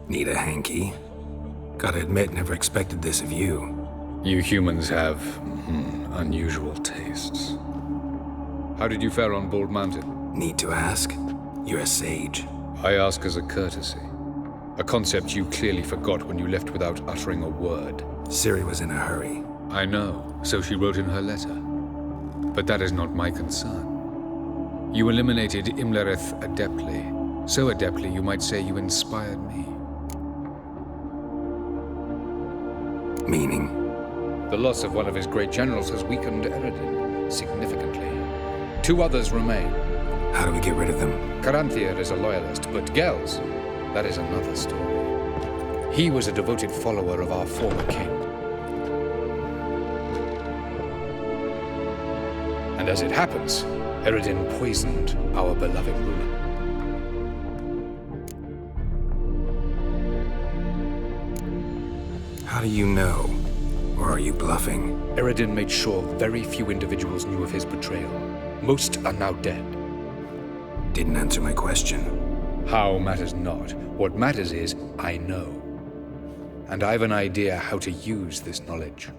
Need a hanky? Gotta admit, never expected this of you. You humans have unusual tastes. How did you fare on Bald Mountain? Need to ask? You're a sage. I ask as a courtesy. A concept you clearly forgot when you left without uttering a word. Ciri was in a hurry. I know, so she wrote in her letter. But that is not my concern. You eliminated Imlerith adeptly. So adeptly, you might say you inspired me. Meaning? The loss of one of his great generals has weakened Eredin significantly. 2 others remain. How do we get rid of them? Caranthir is a loyalist, but Gels, that is another story. He was a devoted follower of our former king. And as it happens, Eredin poisoned our beloved ruler. How do you know? Or are you bluffing? Eredin made sure very few individuals knew of his betrayal. Most are now dead. Didn't answer my question. How matters not. What matters is, I know. And I've an idea how to use this knowledge.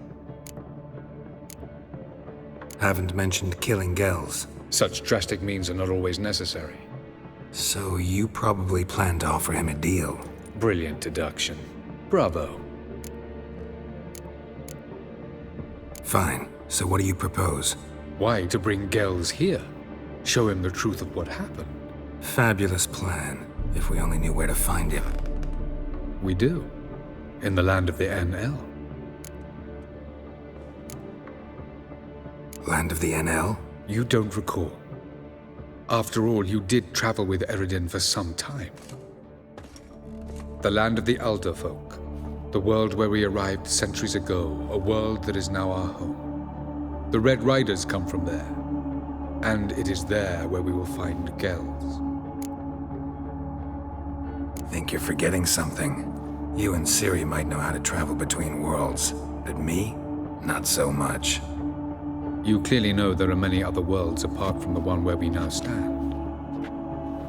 Haven't mentioned killing Gels. Such drastic means are not always necessary. So you probably plan to offer him a deal. Brilliant deduction. Bravo. Fine. So what do you propose? Why, to bring Gels here. Show him the truth of what happened. Fabulous plan, if we only knew where to find him. We do. In the land of the NL. Land of the NL? You don't recall. After all, you did travel with Eredin for some time. The land of the Alderfolk. The world where we arrived centuries ago, a world that is now our home. The Red Riders come from there, and it is there where we will find Gels. Think you're forgetting something. You and Ciri might know how to travel between worlds, but me? Not so much. You clearly know there are many other worlds apart from the one where we now stand.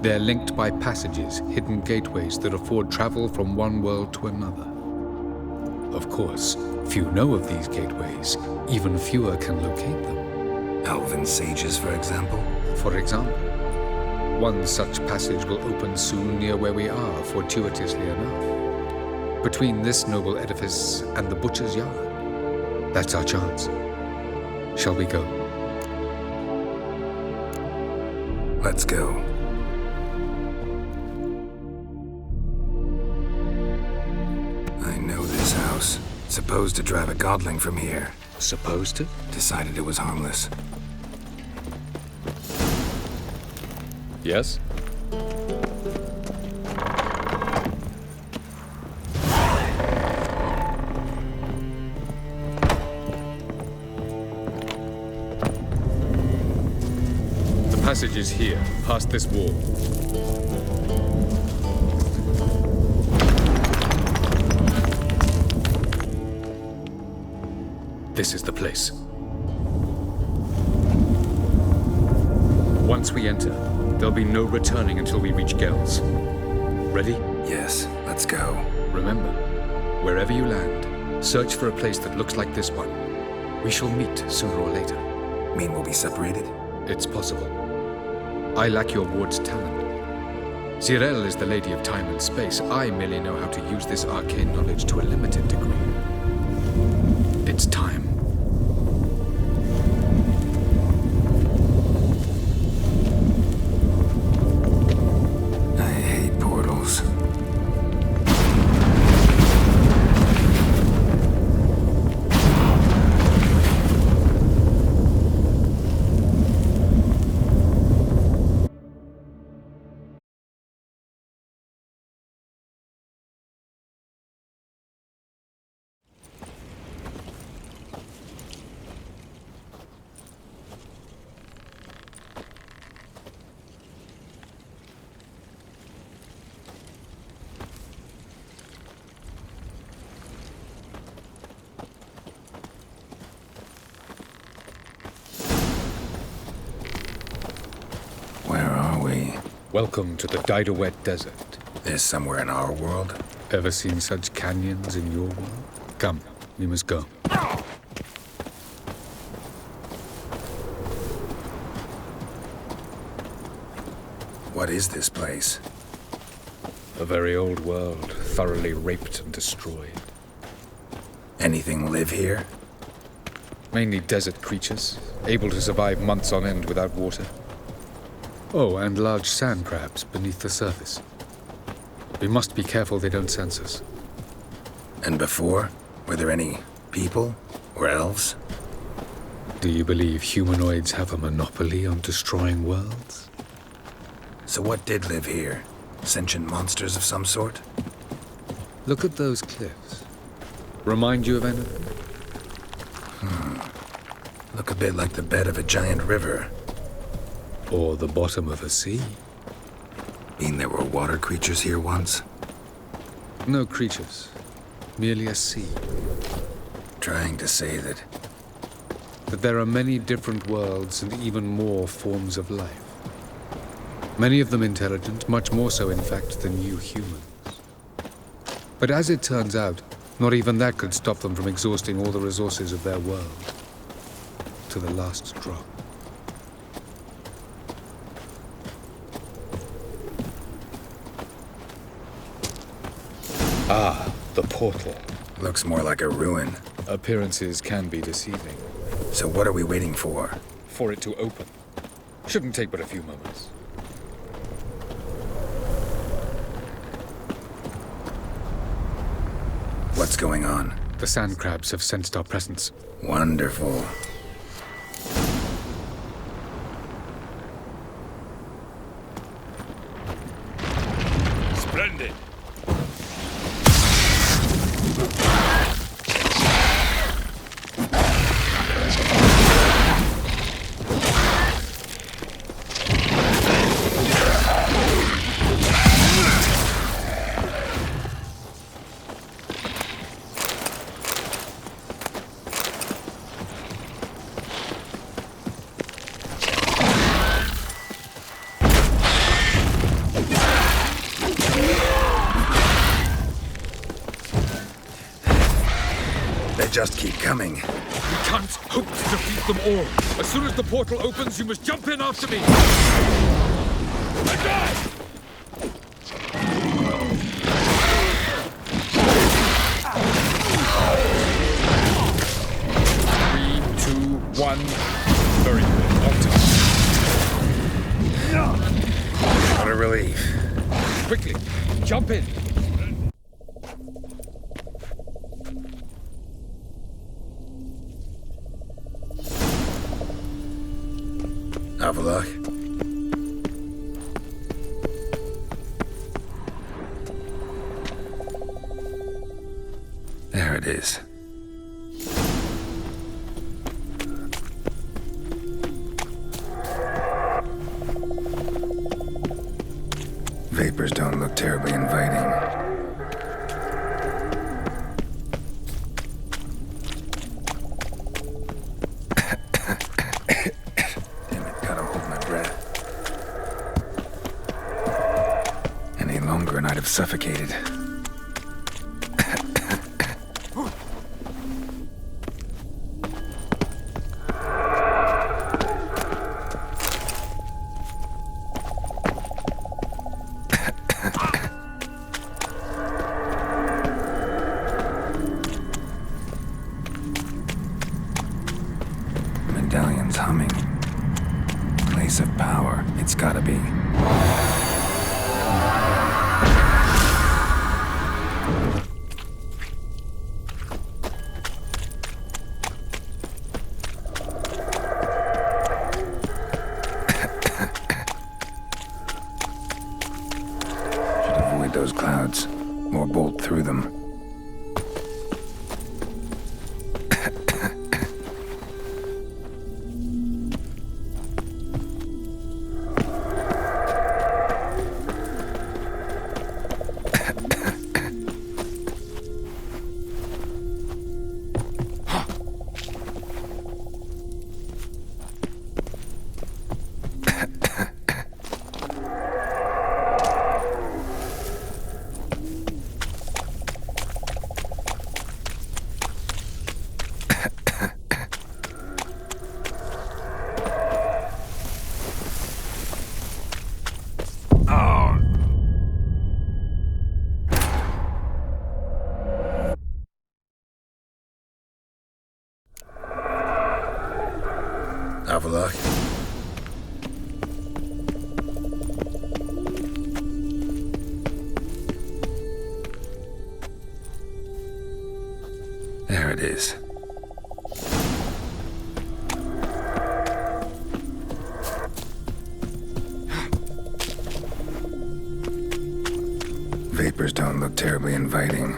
They're linked by passages, hidden gateways that afford travel from one world to another. Of course, few know of these gateways. Even fewer can locate them. Elven sages, for example? For example. One such passage will open soon near where we are, fortuitously enough. Between this noble edifice and the butcher's yard. That's our chance. Shall we go? Let's go. I know this house. Supposed to drive a godling from here. Supposed to? Decided it was harmless. Yes? The passage is here, past this wall. This is the place. Once we enter, there'll be no returning until we reach Gels. Ready? Yes, let's go. Remember, wherever you land, search for a place that looks like this one. We shall meet sooner or later. Mean we'll be separated? It's possible. I lack your ward's talent. Zyrel is the lady of time and space. I merely know how to use this arcane knowledge to a limited degree. It's time. I hate portals. Welcome to the Didowet Desert. This somewhere in our world? Ever seen such canyons in your world? Come, we must go. What is this place? A very old world, thoroughly raped and destroyed. Anything live here? Mainly desert creatures, able to survive months on end without water. Oh, and large sand crabs beneath the surface. We must be careful they don't sense us. And before? Were there any people? Or elves? Do you believe humanoids have a monopoly on destroying worlds? So what did live here? Sentient monsters of some sort? Look at those cliffs. Remind you of anything? Look a bit like the bed of a giant river. Or the bottom of a sea? Mean there were water creatures here once? No creatures. Merely a sea. Trying to say that... That there are many different worlds and even more forms of life. Many of them intelligent, much more so in fact than you humans. But as it turns out, not even that could stop them from exhausting all the resources of their world. To the last drop. Ah, the portal. Looks more like a ruin. Appearances can be deceiving. So what are we waiting for? For it to open. Shouldn't take but a few moments. What's going on? The sand crabs have sensed our presence. Wonderful. Splendid. Just keep coming. We can't hope to defeat them all. As soon as the portal opens, you must jump in after me. Three, two, one. Very good. On time. What a relief. Quickly, jump in. Avallac'h. There it is. Vapors don't look terribly inviting. Suffocated. Medallion's humming. Place of power. It's gotta be. Those clouds, or bolt through them. it is. Vapors don't look terribly inviting.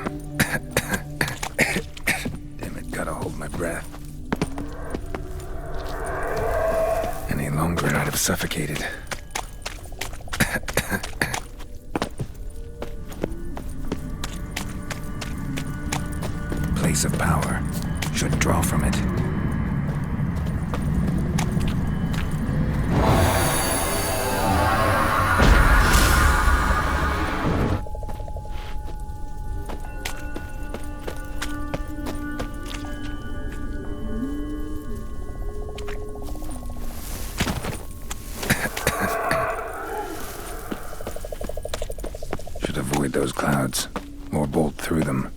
Damn it, gotta hold my breath. Any longer and I'd have suffocated. Place of power. Should draw from it. Should avoid those clouds, or bolt through them.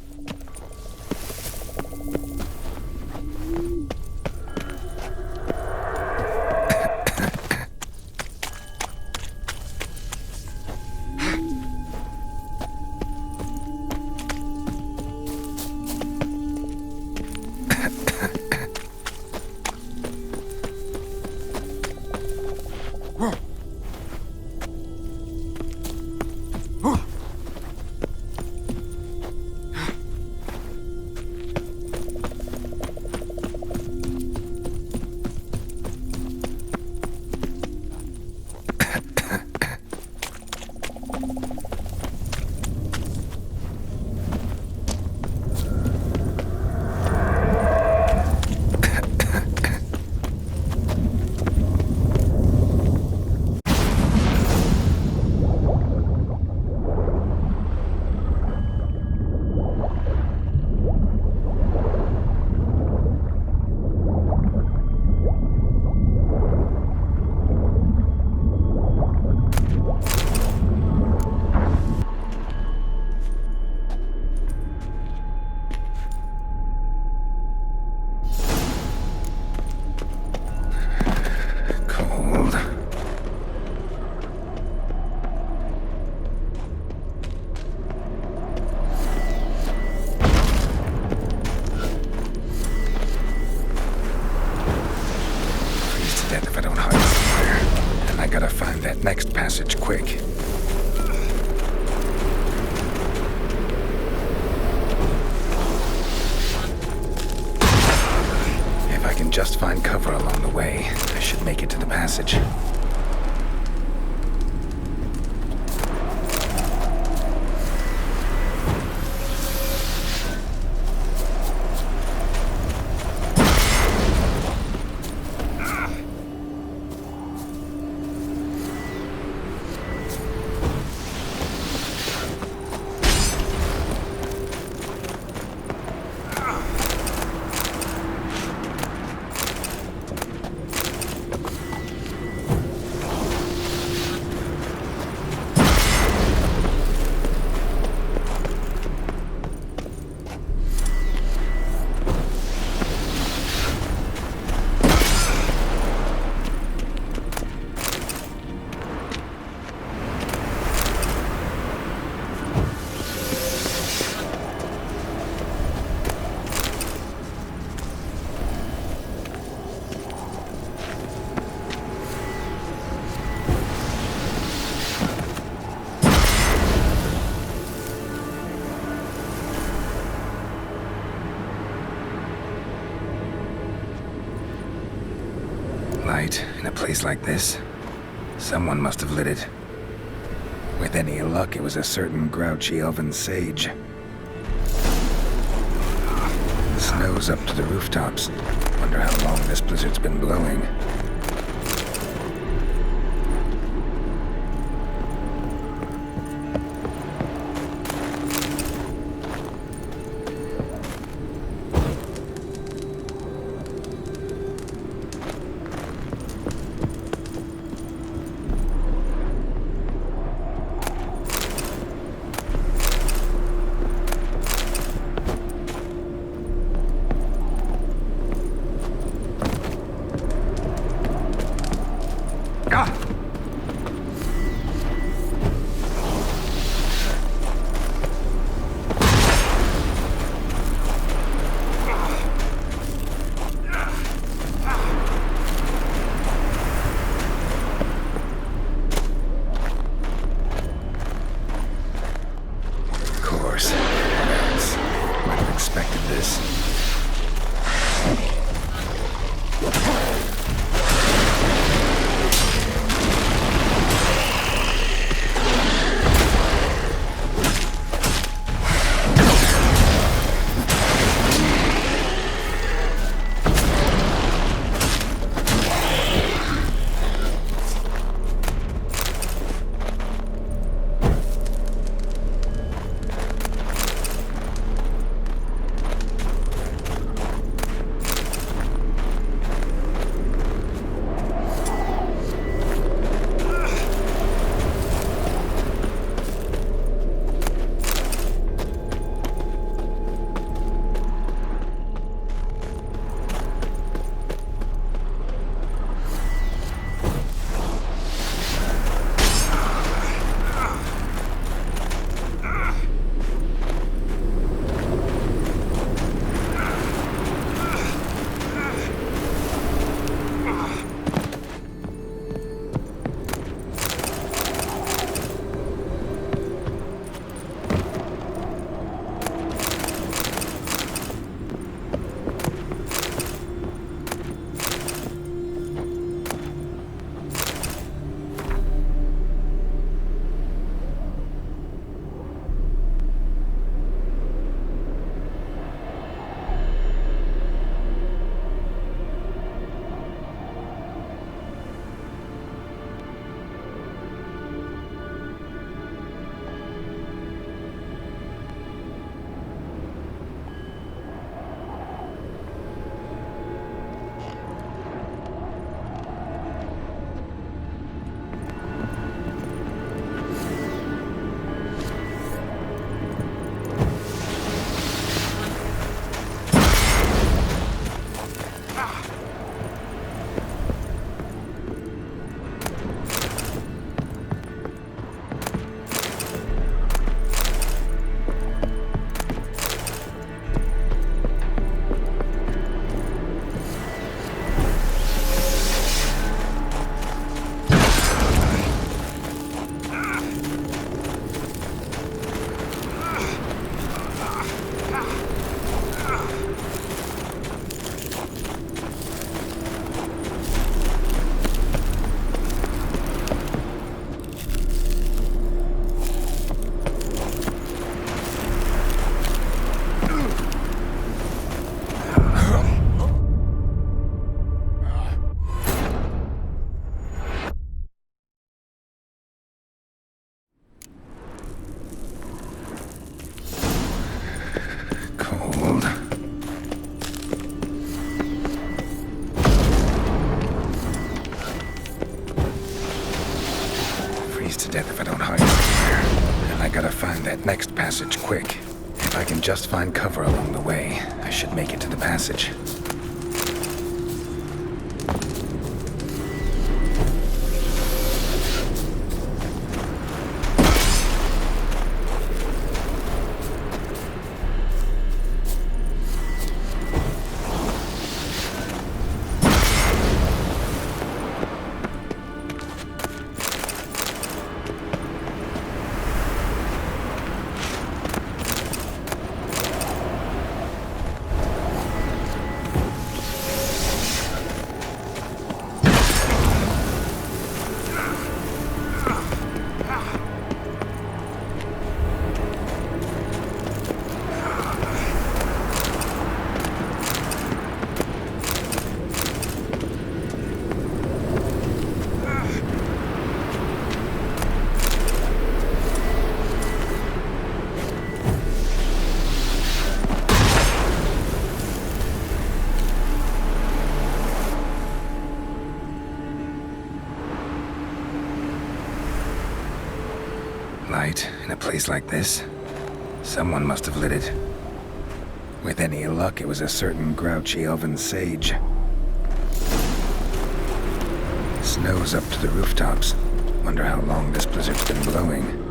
Next passage, quick. If I can just find cover along the way, I should make it to the passage. Light in a place like this? Someone must have lit it. With any luck, it was a certain grouchy elven sage. The snow's up to the rooftops. Wonder how long this blizzard's been blowing. freeze to death if I don't hide somewhere. And I gotta find that next passage quick. If I can just find cover along the way, I should make it to the passage. Light in a place like this? Someone must have lit it. With any luck, it was a certain grouchy elven sage. Snow's up to the rooftops. Wonder how long this blizzard's been blowing.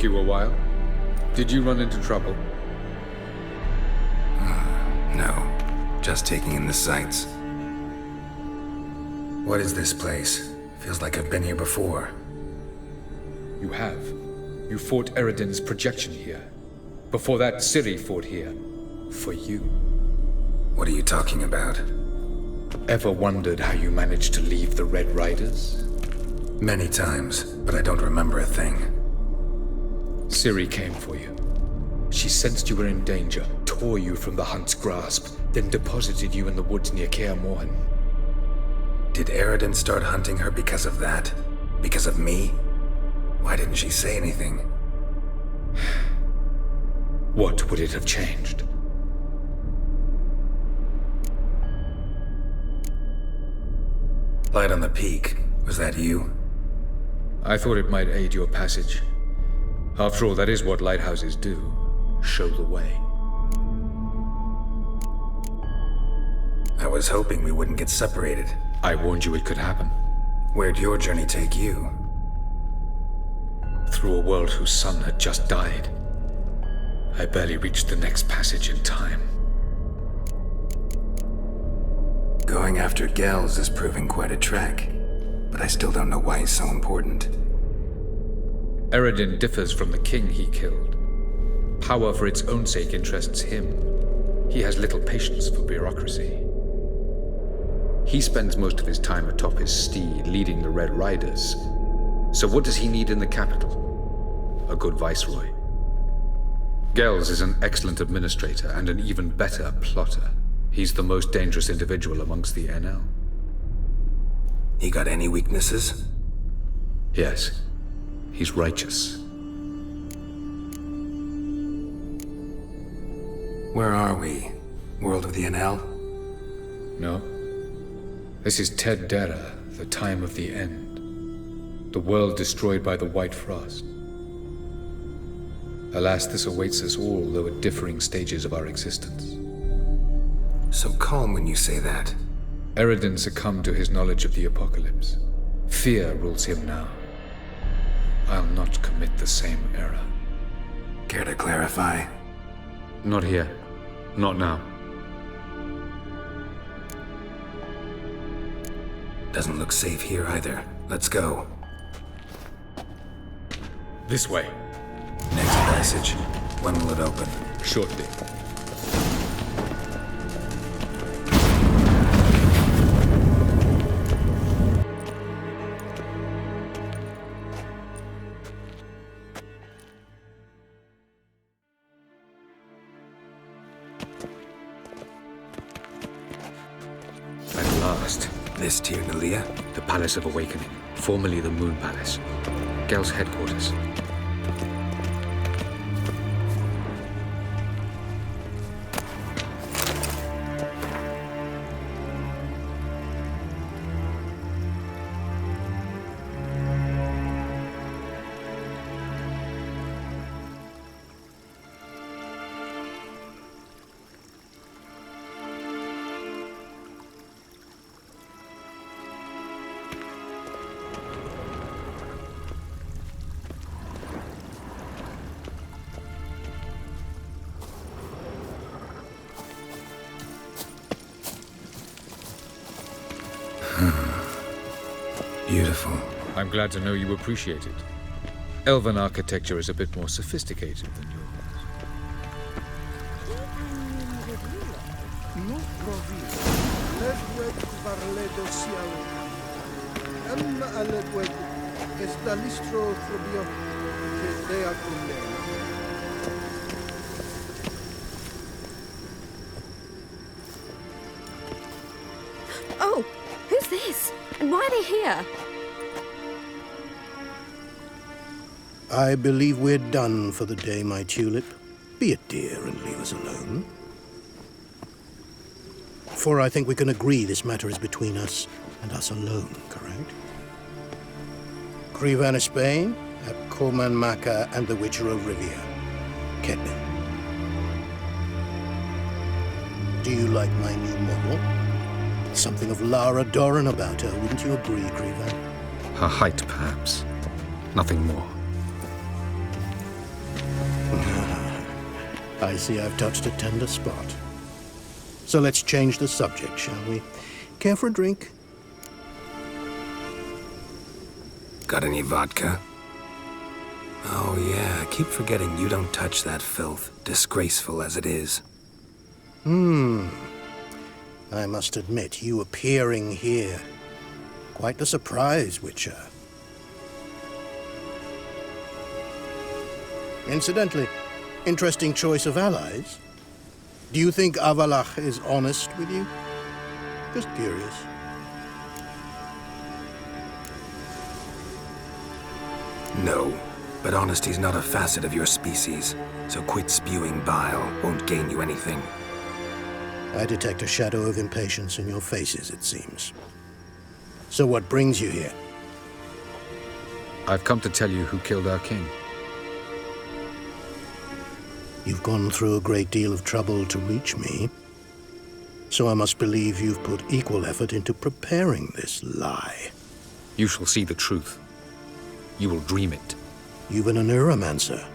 you a while? Did you run into trouble? No, just taking in the sights. What is this place? Feels like I've been here before. You have. You fought Eridan's projection here. Before that, Ciri fought here. For you. What are you talking about? Ever wondered how you managed to leave the Red Riders? Many times, but I don't remember a thing. Ciri came for you. She sensed you were in danger, tore you from the Hunt's grasp, then deposited you in the woods near Kaer Morhen. Did Eridan start hunting her because of that? Because of me? Why didn't she say anything? What would it have changed? Light on the peak. Was that you? I thought it might aid your passage. After all, that is what lighthouses do. Show the way. I was hoping we wouldn't get separated. I warned you it could happen. Where'd your journey take you? Through a world whose sun had just died. I barely reached the next passage in time. Going after Gels is proving quite a trek, but I still don't know why he's so important. Eridan differs from the king he killed. Power for its own sake interests him. He has little patience for bureaucracy. He spends most of his time atop his steed, leading the Red Riders. So what does he need in the capital? A good viceroy. Gels is an excellent administrator and an even better plotter. He's the most dangerous individual amongst the NL. He got any weaknesses? Yes. He's righteous. Where are we? World of the NL? No. This is Ted Dara, the time of the end. The world destroyed by the White Frost. Alas, this awaits us all, though at differing stages of our existence. So calm when you say that. Eridan succumbed to his knowledge of the apocalypse. Fear rules him now. I'll not commit the same error. Care to clarify? Not here. Not now. Doesn't look safe here either. Let's go. This way. Next passage. When will it open? Shortly. At last. This Tyr Nalia? The Palace of Awakening, formerly the Moon Palace. Gel's headquarters. Beautiful. I'm glad to know you appreciate it. Elven architecture is a bit more sophisticated than yours. Oh, who's this? And why are they here? I believe we're done for the day, my tulip. Be a dear and leave us alone. For I think we can agree this matter is between us and us alone, correct? Krivan Spain, at Corman Maka and the Witcher of Rivia. Kedmin. Do you like my new model? Something of Lara Doran about her, wouldn't you agree, Krivan? Her height, perhaps. Nothing more. I see I've touched a tender spot. So let's change the subject, shall we? Care for a drink? Got any vodka? Oh yeah, I keep forgetting you don't touch that filth, disgraceful as it is. I must admit, you appearing here. Quite the surprise, Witcher. Incidentally, interesting choice of allies. Do you think Avallac'h is honest with you? Just curious. No, but honesty's not a facet of your species, so quit spewing bile won't gain you anything. I detect a shadow of impatience in your faces, it seems. So what brings you here? I've come to tell you who killed our king. You've gone through a great deal of trouble to reach me, so I must believe you've put equal effort into preparing this lie. You shall see the truth. You will dream it. You've been a neuromancer.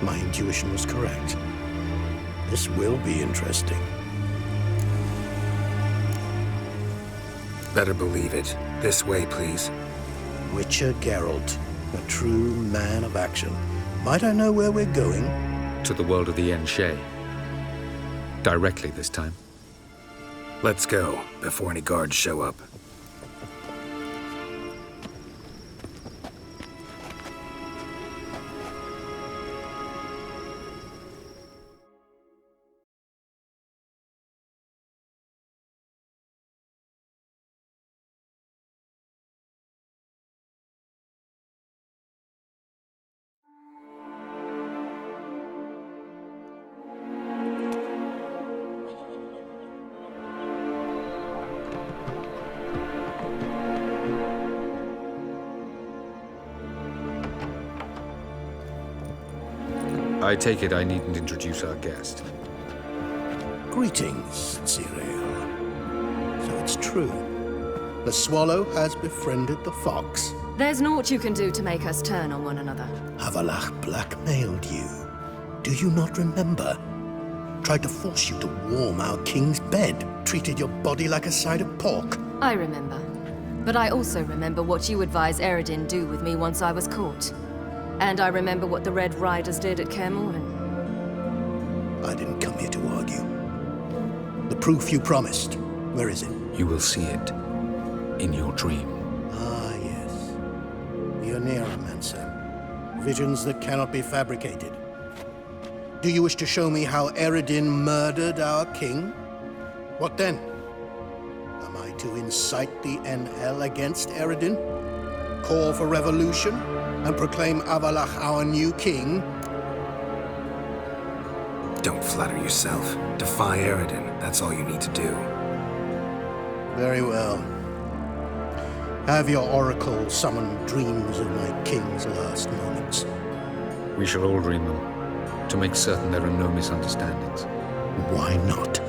My intuition was correct. This will be interesting. Better believe it. This way, please. Witcher Geralt, a true man of action. Might I know where we're going? To the world of the Yen Shay. Directly this time. Let's go, before any guards show up. I take it I needn't introduce our guest. Greetings, Cyril. So it's true. The swallow has befriended the fox. There's naught you can do to make us turn on one another. Avallac'h blackmailed you. Do you not remember? Tried to force you to warm our king's bed. Treated your body like a side of pork. I remember. But I also remember what you advised Eredin do with me once I was caught. And I remember what the Red Riders did at Kaer Morhen. I didn't come here to argue. The proof you promised, where is it? You will see it in your dream. Ah, yes. The Oneiromancer. Visions that cannot be fabricated. Do you wish to show me how Eredin murdered our king? What then? Am I to incite the Enhel against Eredin? Call for revolution? And proclaim Avallac'h our new king? Don't flatter yourself. Defy Eredin. That's all you need to do. Very well. Have your oracle summon dreams of my king's last moments. We shall all dream them, to make certain there are no misunderstandings. Why not?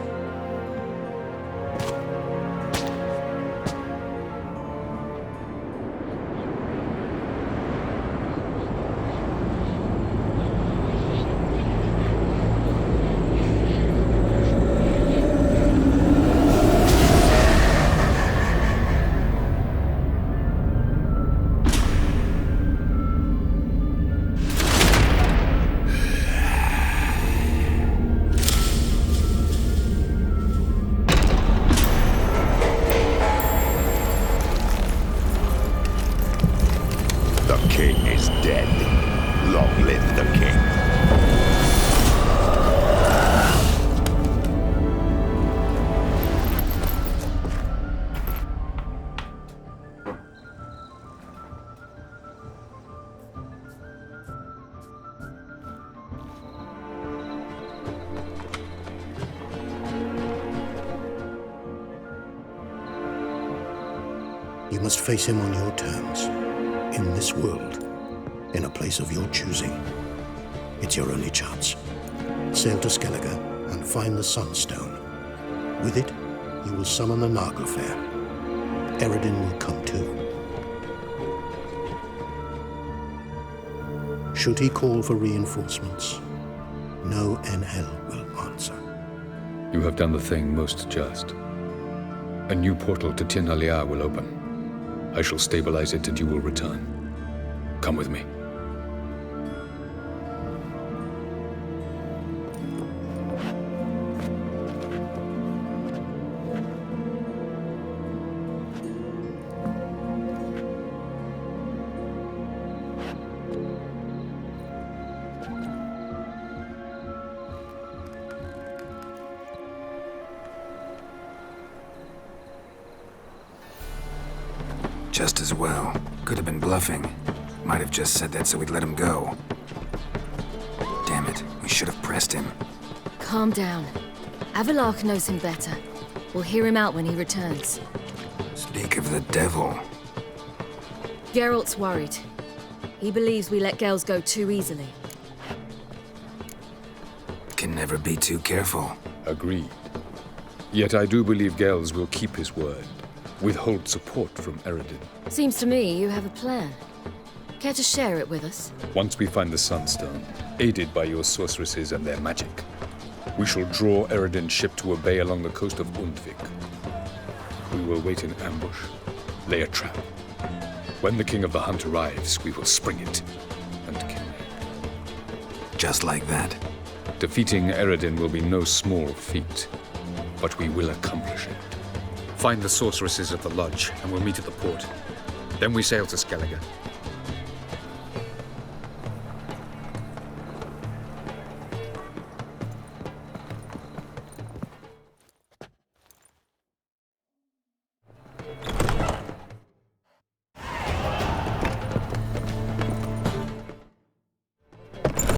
You must face him on your terms, in this world, in a place of your choosing. It's your only chance. Sail to Skellige and find the Sunstone. With it, you will summon the Naglfar. Eredin will come too. Should he call for reinforcements, no NL will answer. You have done the thing most just. A new portal to Tin Alia will open. I shall stabilize it and you will return. Come with me. Just as well. Could have been bluffing. Might have just said that so we'd let him go. Damn it, we should have pressed him. Calm down. Avalok knows him better. We'll hear him out when he returns. Speak of the devil. Geralt's worried. He believes we let Gels go too easily. Can never be too careful. Agreed. Yet I do believe Gels will keep his word. Withhold support from Eredin. Seems to me you have a plan. Care to share it with us? Once we find the Sunstone, aided by your sorceresses and their magic, we shall draw Eredin's ship to a bay along the coast of Undvik. We will wait in ambush, lay a trap. When the King of the Hunt arrives, we will spring it and kill him. Just like that. Defeating Eredin will be no small feat, but we will accomplish it. Find the sorceresses of the lodge, and we'll meet at the port. Then we sail to Skellige.